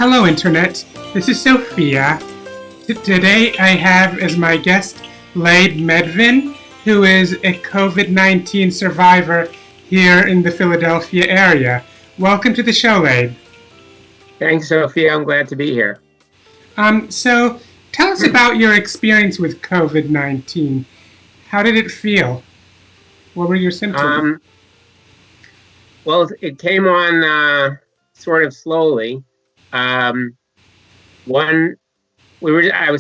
Hello, Internet. This is Sophia. Today I have as my guest Leib Meadvin, who is a COVID-19 survivor here in the Philadelphia area. Welcome to the show, Leib. Thanks, Sophia. I'm glad to be here. So tell us about your experience with COVID-19. How did it feel? What were your symptoms? Well, it came on sort of slowly. I was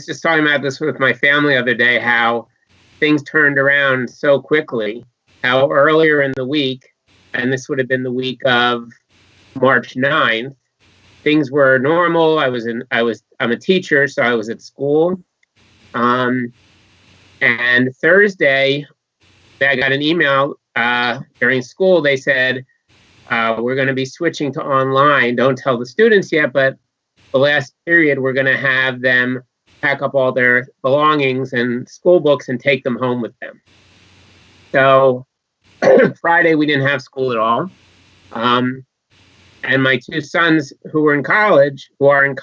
just talking about this with my family the other day, how things turned around so quickly. How earlier in the week, and this would have been the week of March 9th, things were normal. I'm a teacher, so I was at school. And Thursday, I got an email during school. They said, we're going to be switching to online. Don't tell the students yet, but the last period, we're going to have them pack up all their belongings and school books and take them home with them. So Friday, we didn't have school at all. And my two sons who are in college, were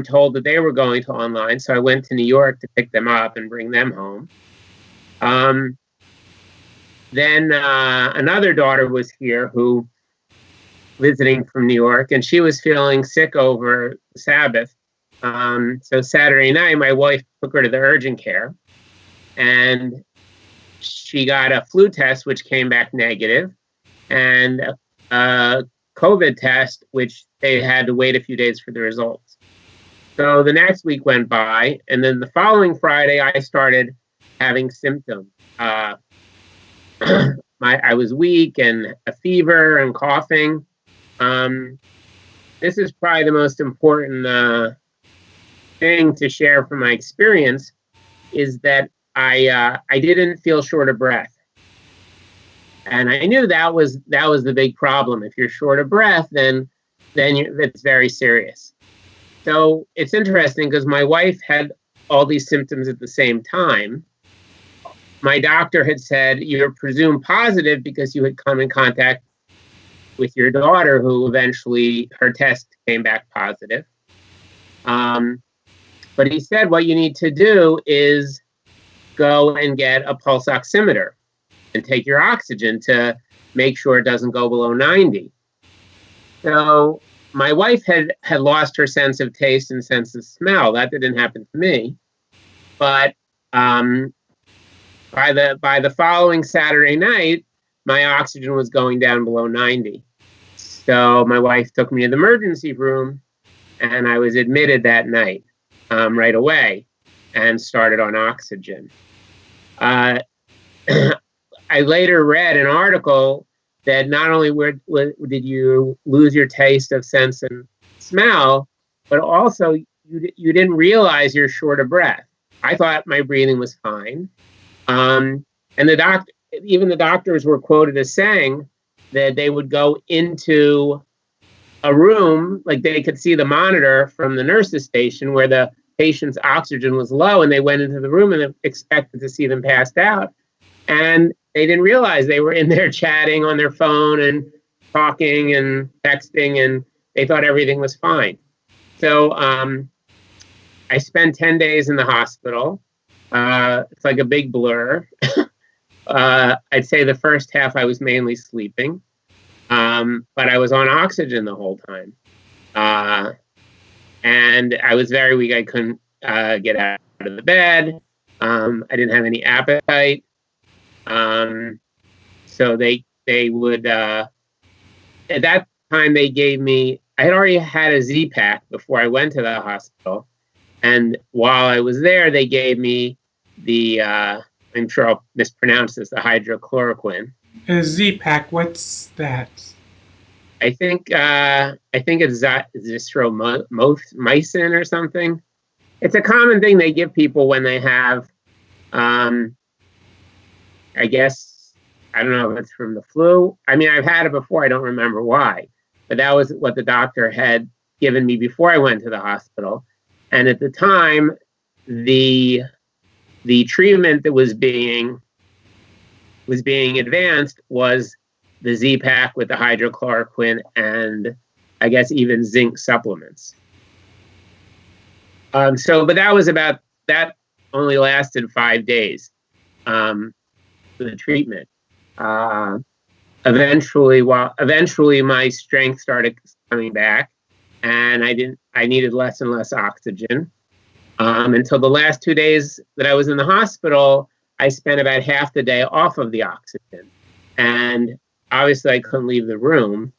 told that they were going to online. So I went to New York to pick them up and bring them home. Then another daughter was here who visiting from New York, and she was feeling sick over Sabbath. So Saturday night, my wife took her to the urgent care, and she got a flu test, which came back negative, and a COVID test, which they had to wait a few days for the results. So the next week went by, and then the following Friday, I started having symptoms. I was weak and a fever and coughing. This is probably the most important thing to share from my experience is that I didn't feel short of breath, and I knew that was the big problem. If you're short of breath, then it's very serious. So it's interesting because my wife had all these symptoms at the same time. My doctor had said, you're presumed positive because you had come in contact with your daughter, who eventually her test came back positive. But he said, what you need to do is go and get a pulse oximeter and take your oxygen to make sure it doesn't go below 90. So my wife had lost her sense of taste and sense of smell. That didn't happen to me. But by the following Saturday night, my oxygen was going down below 90. So my wife took me to the emergency room, and I was admitted that night right away and started on oxygen. I later read an article that not only did you lose your taste of sense and smell, but also you didn't realize you're short of breath. I thought my breathing was fine. And even the doctors were quoted as saying that they would go into a room, like they could see the monitor from the nurse's station where the patient's oxygen was low, and they went into the room and expected to see them passed out. And they didn't realize they were in there chatting on their phone and talking and texting, and they thought everything was fine. So I spent 10 days in the hospital. It's like a big blur. I'd say the first half I was mainly sleeping, but I was on oxygen the whole time. And I was very weak. I couldn't get out of the bed. I didn't have any appetite. So they would, at that time they gave me, I had already had a Z-Pack before I went to the hospital. And while I was there, they gave me the, I'm sure I'll mispronounce this, the hydrochloroquine. A Z-Pack, what's that? I think it's azithromycin or something. It's a common thing they give people when they have, I guess, I don't know if it's from the flu. I mean, I've had it before. I don't remember why, but that was what the doctor had given me before I went to the hospital. And at the time, the treatment that was being advanced was the Z-Pack with the hydrochloroquine and I guess even zinc supplements. But that was that only lasted 5 days, for the treatment. Eventually my strength started coming back, and I needed less and less oxygen. Until the last 2 days that I was in the hospital, I spent about half the day off of the oxygen. And obviously I couldn't leave the room,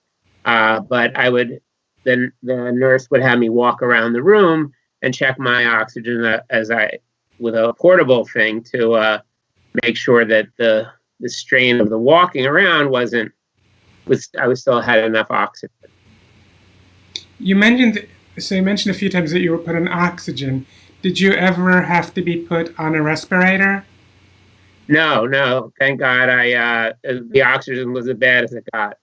but the nurse would have me walk around the room and check my oxygen with a portable thing to make sure that the strain of the walking around I was still had enough oxygen. You mentioned a few times that you were put on oxygen. Did you ever have to be put on a respirator? No, thank God. The oxygen was as bad as it got.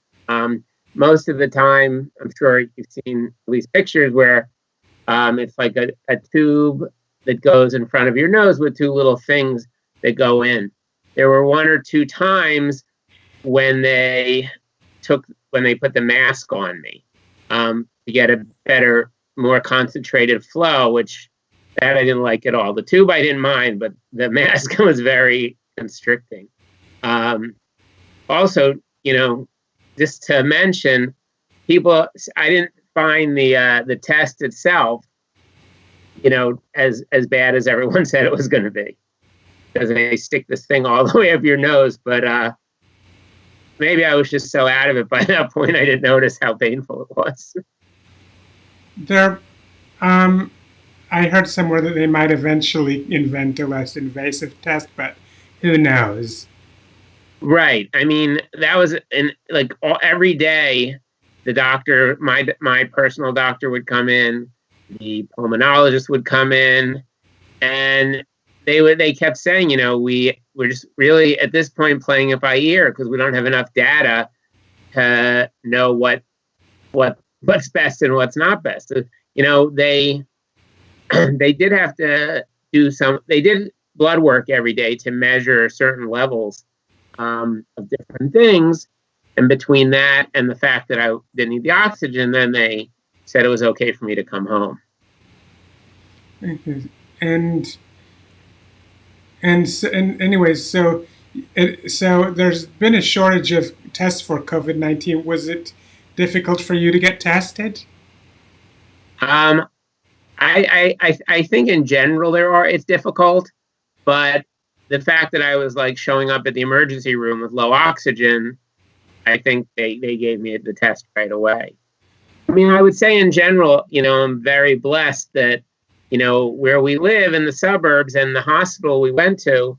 Most of the time, I'm sure you've seen at least pictures where it's like a tube that goes in front of your nose with two little things that go in. There were 1 or 2 times when they put the mask on me, to get a better, more concentrated flow, which that I didn't like at all. The tube I didn't mind, but the mask was very constricting. Also, just to mention, I didn't find the test itself, as bad as everyone said it was going to be, because they stick this thing all the way up your nose. But maybe I was just so out of it by that point I didn't notice how painful it was. I heard somewhere that they might eventually invent a less invasive test, but who knows? Right. I mean, that was every day, the doctor, my personal doctor, would come in, the pulmonologist would come in, and they kept saying, we're just really at this point playing it by ear because we don't have enough data to know what's best and what's not best. They did have to they did blood work every day to measure certain levels of different things. And between that and the fact that I didn't need the oxygen, then they said it was okay for me to come home. Anyways, so there's been a shortage of tests for COVID-19. Was it difficult for you to get tested? I think in general it's difficult, but the fact that I was showing up at the emergency room with low oxygen, I think they gave me the test right away. I mean, I would say in general, I'm very blessed that, where we live in the suburbs and the hospital we went to,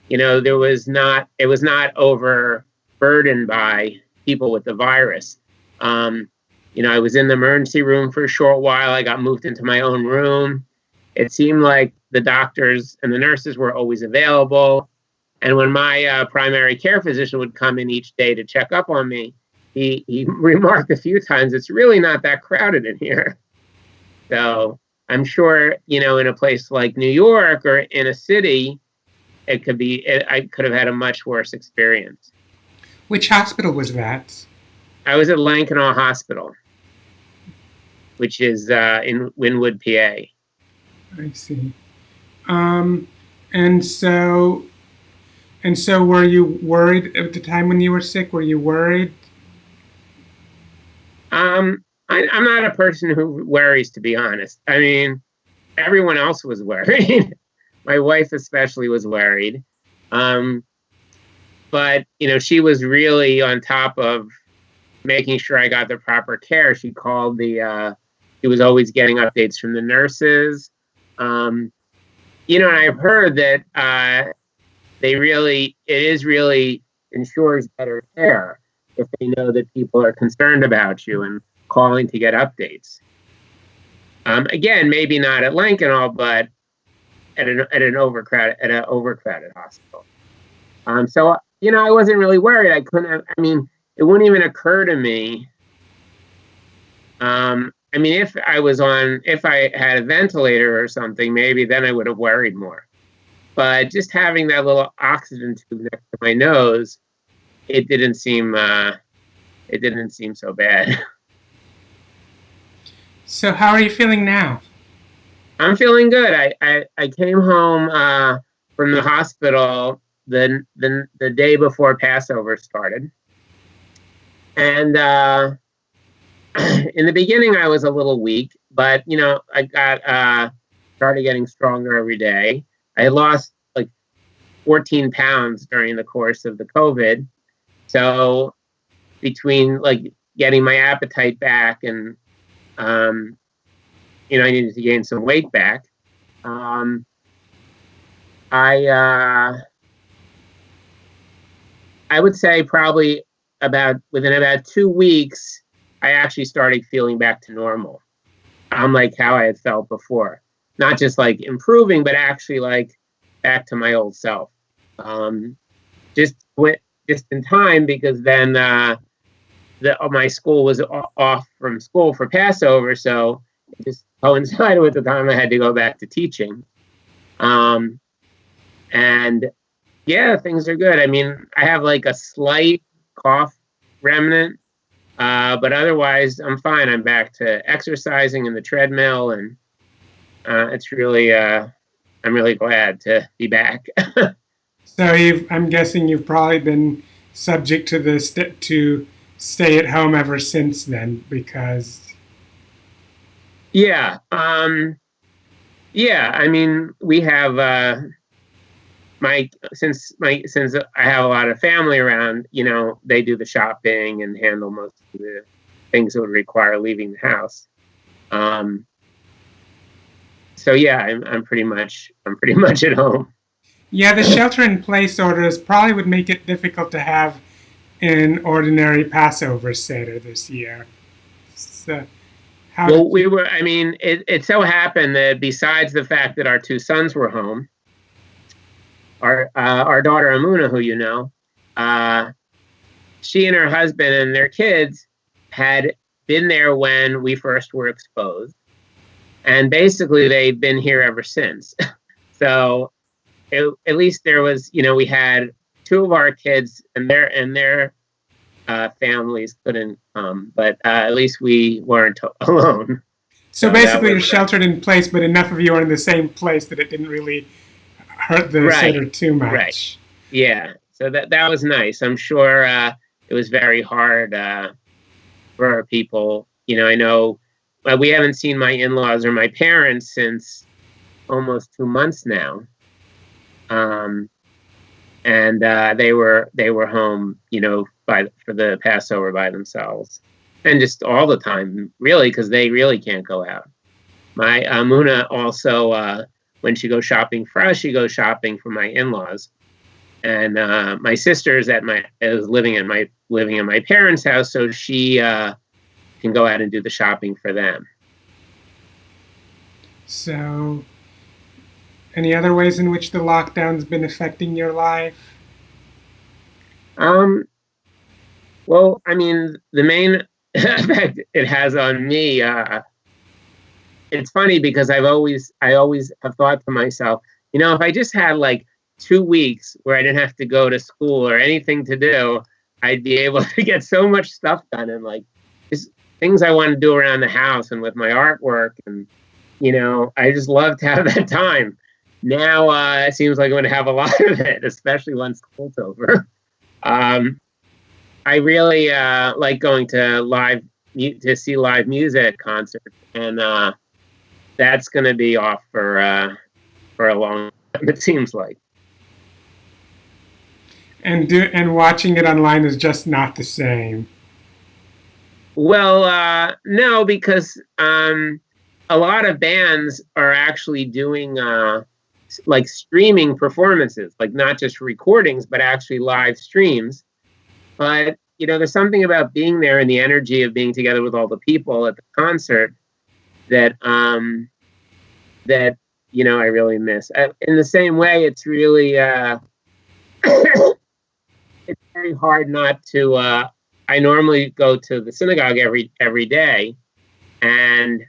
it was not overburdened by people with the virus. I was in the emergency room for a short while. I got moved into my own room. It seemed like the doctors and the nurses were always available. And when my primary care physician would come in each day to check up on me, he remarked a few times, it's really not that crowded in here. So I'm sure, in a place like New York or in a city, I could have had a much worse experience. Which hospital was that? I was at Lankenau Hospital, which is in Wynwood, PA. I see. And so were you worried at the time when you were sick? Were you worried? I'm not a person who worries, to be honest. I mean, everyone else was worried. My wife especially was worried. But, she was really on top of making sure I got the proper care. She called she was always getting updates from the nurses. And I've heard that it really ensures better care if they know that people are concerned about you and calling to get updates. Again, maybe not at Lankenau, but at an overcrowded hospital. So I wasn't really worried. It wouldn't even occur to me. If I had a ventilator or something, maybe then I would have worried more. But just having that little oxygen tube next to my nose, it didn't seem so bad. So how are you feeling now? I'm feeling good. I came home from the hospital the day before Passover started, and in the beginning I was a little weak, but I got started getting stronger every day. I had lost like 14 pounds during the course of the COVID, so between like getting my appetite back and I needed to gain some weight back. Um, I would say probably within about 2 weeks, I actually started feeling back to normal. Like how I had felt before, not just like improving, but actually like back to my old self. Just just in time because then my school was off from school for Passover, so it just coincided with the time I had to go back to teaching. And yeah, things are good. I mean, I have like a slight cough remnant, but otherwise I'm fine. I'm back to exercising in the treadmill, and it's really, I'm really glad to be back. So I'm guessing you've probably been subject to to stay at home ever since then, because Yeah. Yeah. I mean, we have since I have a lot of family around, they do the shopping and handle most of the things that would require leaving the house. So yeah, I'm pretty much at home. yeah, the shelter-in-place orders probably would make it difficult to have an ordinary Passover Seder this year. So, how Well, did you? I mean, it so happened that besides the fact that our two sons were home, our daughter Amuna, who she and her husband and their kids had been there when we first were exposed, and basically they've been here ever since. So at least there was, we had two of our kids and their families couldn't come, but at least we weren't alone. So That basically, was you're sheltered in place, but enough of you are in the same place that it didn't really hurt the right, Seder too right, much. yeah. So that was nice. I'm sure it was very hard for our people. I know we haven't seen my in-laws or my parents since almost 2 months now, and they were home, for the Passover by themselves, and just all the time, really, because they really can't go out. My Muna also, when she goes shopping for us, she goes shopping for my in-laws, and my sister is living in my parents' house, so she can go out and do the shopping for them. So, any other ways in which the lockdown's been affecting your life? Um, well, I mean, the main effect it has on me. It's funny because I always have thought to myself, if I just had like 2 weeks where I didn't have to go to school or anything to do, I'd be able to get so much stuff done, and like just things I want to do around the house and with my artwork, and I just love to have that time. Now it seems like I'm going to have a lot of it, especially once school's over. I really like going to see live music concerts, and that's going to be off for a long time. It seems like. And watching it online is just not the same. Well, no, because a lot of bands are actually doing like streaming performances, like not just recordings, but actually live streams. But there's something about being there and the energy of being together with all the people at the concert that I really miss. In the same way, it's really it's very hard not to. I normally go to the synagogue every day, and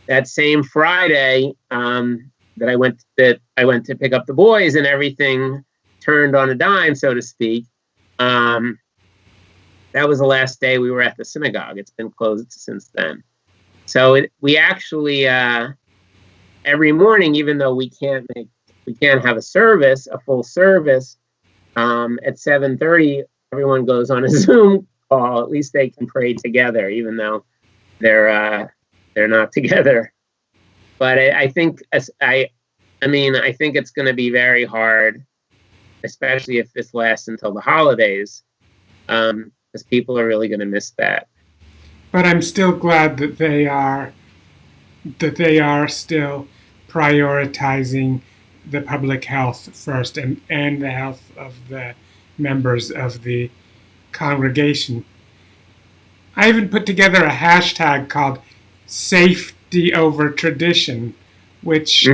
that same Friday that I went to pick up the boys, and everything turned on a dime, so to speak. That was the last day we were at the synagogue. It's been closed since then. So we actually every morning, even though we can't have a full service at 7:30, everyone goes on a Zoom call. At least they can pray together, even though they're not together. But I think I think it's going to be very hard, especially if this lasts until the holidays, because people are really going to miss that. But I'm still glad that they are still prioritizing the public health first and the health of the members of the congregation. I even put together a hashtag called safety over tradition, which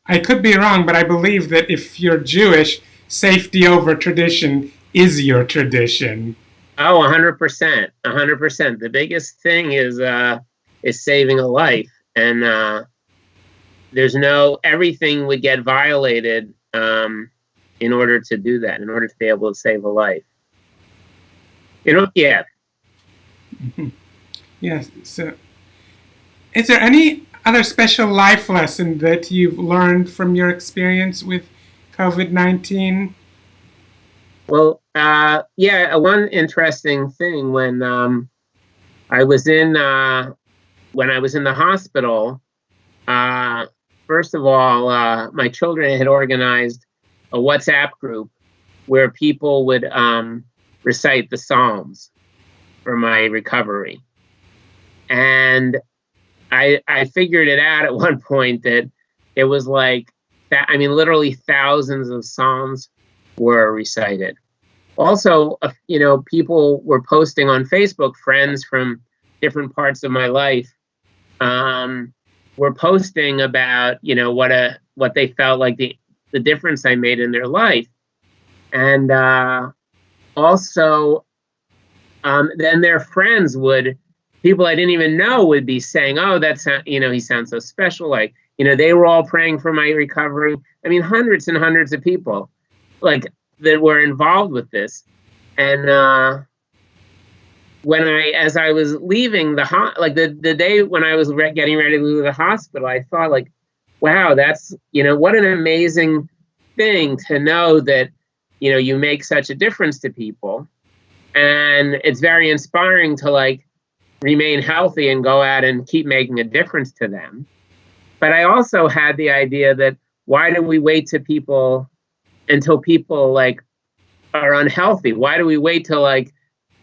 I could be wrong, but I believe that if you're Jewish, safety over tradition is your tradition. Oh, 100%, 100%. The biggest thing is saving a life, and everything would get violated in order to do that, in order to be able to save a life. Yeah. Yes. So, is there any other special life lesson that you've learned from your experience with COVID-19? Well, one interesting thing when I was in the hospital. First of all, my children had organized a WhatsApp group where people would recite the Psalms for my recovery. And I figured it out at one point that it was like that. I mean, literally thousands of Psalms were recited. Also, people were posting on Facebook, friends from different parts of my life were posting about, what they felt like the difference I made in their life. And also, then their friends people I didn't even know would be saying, oh, he sounds so special. Like, they were all praying for my recovery. I mean, hundreds and hundreds of people that were involved with this. And as I was leaving the day when I was getting ready to leave the hospital, I thought wow, that's, what an amazing thing to know that, you make such a difference to people. And it's very inspiring to remain healthy and go out and keep making a difference to them. But I also had the idea that why do we wait until people are unhealthy? Why do we wait till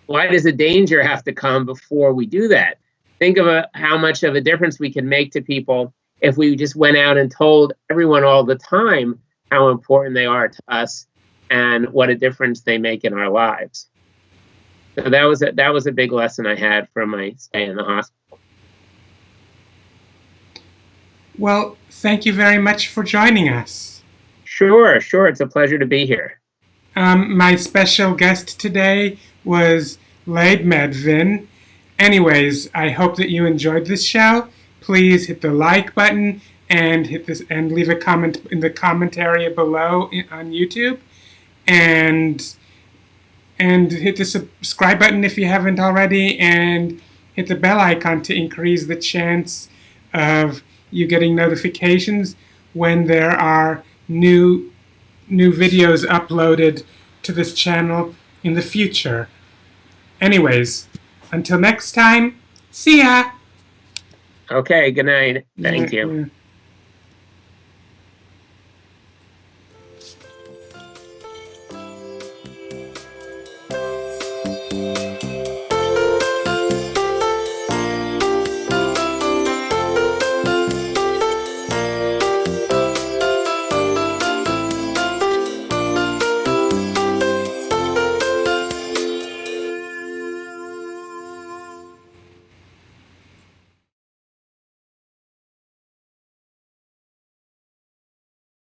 why does the danger have to come before we do that? Think of how much of a difference we can make to people if we just went out and told everyone all the time how important they are to us and what a difference they make in our lives. So that was a big lesson I had from my stay in the hospital. Well, thank you very much for joining us. Sure. It's a pleasure to be here. My special guest today was Leib Meadvin. Anyways, I hope that you enjoyed this show. Please hit the like button and leave a comment in the comment area below on YouTube, and hit the subscribe button if you haven't already, and hit the bell icon to increase the chance of you getting notifications when there are new videos uploaded to this channel in the future. Anyways, until next time, see ya! Okay, good night. Thank you. Yeah.